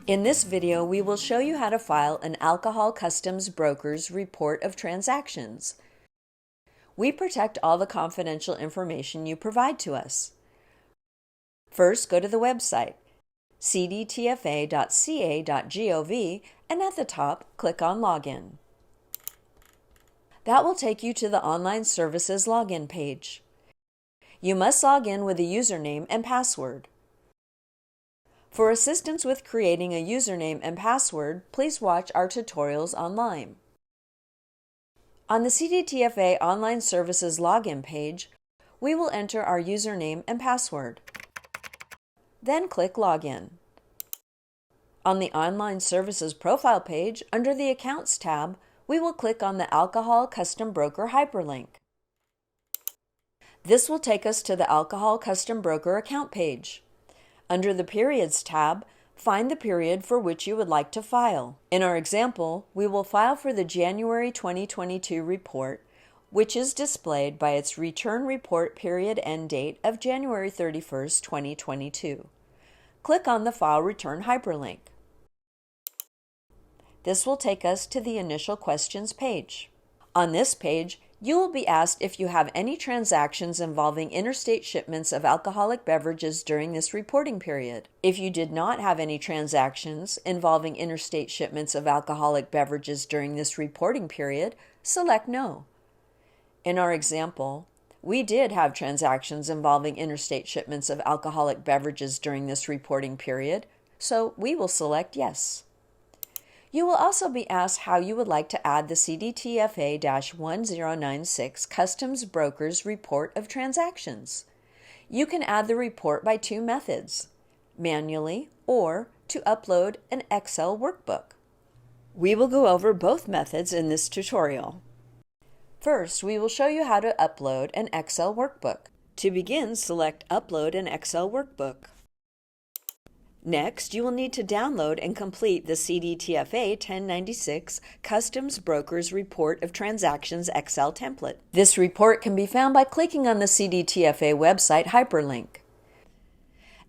In this video, we will show you how to file an alcohol customs broker's report of transactions. We protect all the confidential information you provide to us. First, go to the website, cdtfa.ca.gov, and at the top, click on Login. That will take you to the Online Services login page. You must log in with a username and password. For assistance with creating a username and password, please watch our tutorials online. On the CDTFA Online Services login page, we will enter our username and password. Then click Login. On the Online Services profile page, under the Accounts tab, we will click on the Alcohol Custom Broker hyperlink. This will take us to the Alcohol Custom Broker account page. Under the Periods tab, find the period for which you would like to file. In our example, we will file for the January 2022 report, which is displayed by its Return Report Period End Date of January 31st, 2022. Click on the File Return hyperlink. This will take us to the Initial Questions page. On this page, you will be asked if you have any transactions involving interstate shipments of alcoholic beverages during this reporting period. If you did not have any transactions involving interstate shipments of alcoholic beverages during this reporting period, select No. In our example, we did have transactions involving interstate shipments of alcoholic beverages during this reporting period, so we will select Yes. You will also be asked how you would like to add the CDTFA-1096 Customs Broker's Report of Transactions. You can add the report by two methods, manually or to upload an Excel workbook. We will go over both methods in this tutorial. First, we will show you how to upload an Excel workbook. To begin, select Upload an Excel workbook. Next, you will need to download and complete the CDTFA 1096 Customs Broker's Report of Transactions Excel template. This report can be found by clicking on the CDTFA website hyperlink.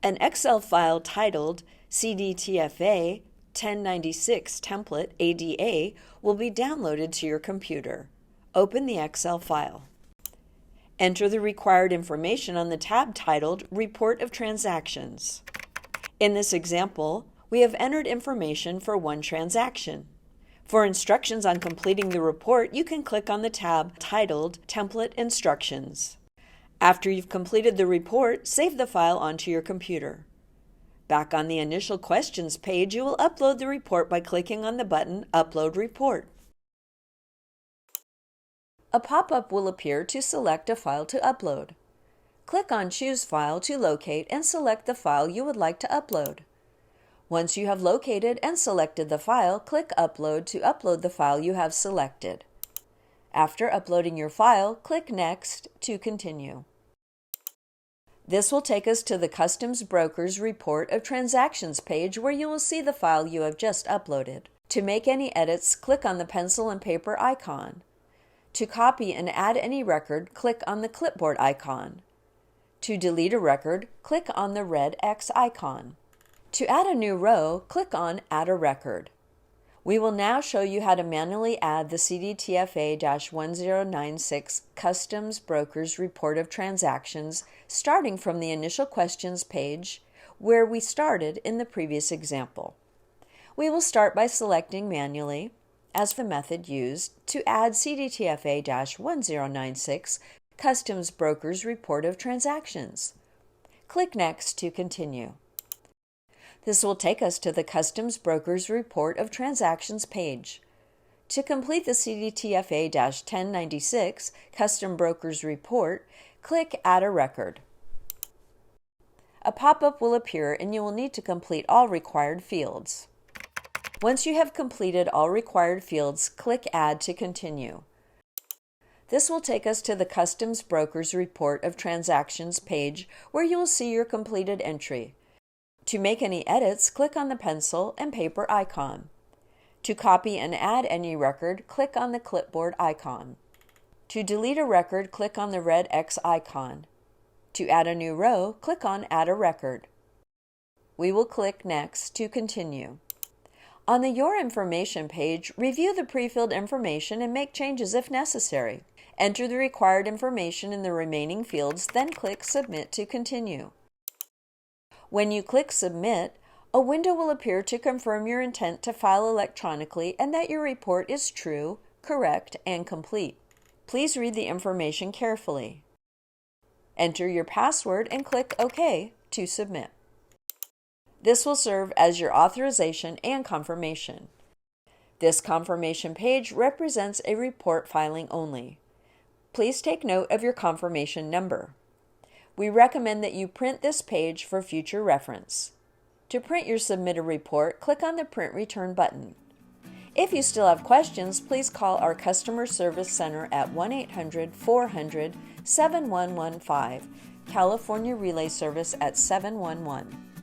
An Excel file titled CDTFA 1096 Template ADA will be downloaded to your computer. Open the Excel file. Enter the required information on the tab titled Report of Transactions. In this example, we have entered information for one transaction. For instructions on completing the report, you can click on the tab titled Template Instructions. After you've completed the report, save the file onto your computer. Back on the Initial Questions page, you will upload the report by clicking on the button Upload Report. A pop-up will appear to select a file to upload. Click on Choose File to locate and select the file you would like to upload. Once you have located and selected the file, click Upload to upload the file you have selected. After uploading your file, click Next to continue. This will take us to the Customs Broker's Report of Transactions page where you will see the file you have just uploaded. To make any edits, click on the pencil and paper icon. To copy and add any record, click on the clipboard icon. To delete a record, click on the red X icon. To add a new row, click on Add a Record. We will now show you how to manually add the CDTFA-1096 Customs Broker's Report of Transactions starting from the Initial Questions page where we started in the previous example. We will start by selecting Manually as the method used to add CDTFA-1096 Customs Broker's Report of Transactions. Click Next to continue. This will take us to the Customs Broker's Report of Transactions page. To complete the CDTFA-1096 Custom Broker's Report, click Add a Record. A pop-up will appear and you will need to complete all required fields. Once you have completed all required fields, click Add to continue. This will take us to the Customs Broker's Report of Transactions page where you will see your completed entry. To make any edits, click on the pencil and paper icon. To copy and add any record, click on the clipboard icon. To delete a record, click on the red X icon. To add a new row, click on Add a Record. We will click Next to continue. On the Your Information page, review the pre-filled information and make changes if necessary. Enter the required information in the remaining fields, then click Submit to continue. When you click Submit, a window will appear to confirm your intent to file electronically and that your report is true, correct, and complete. Please read the information carefully. Enter your password and click OK to submit. This will serve as your authorization and confirmation. This confirmation page represents a report filing only. Please take note of your confirmation number. We recommend that you print this page for future reference. To print your submitted report, click on the Print Return button. If you still have questions, please call our Customer Service Center at 1-800-400-7115, California Relay Service at 711.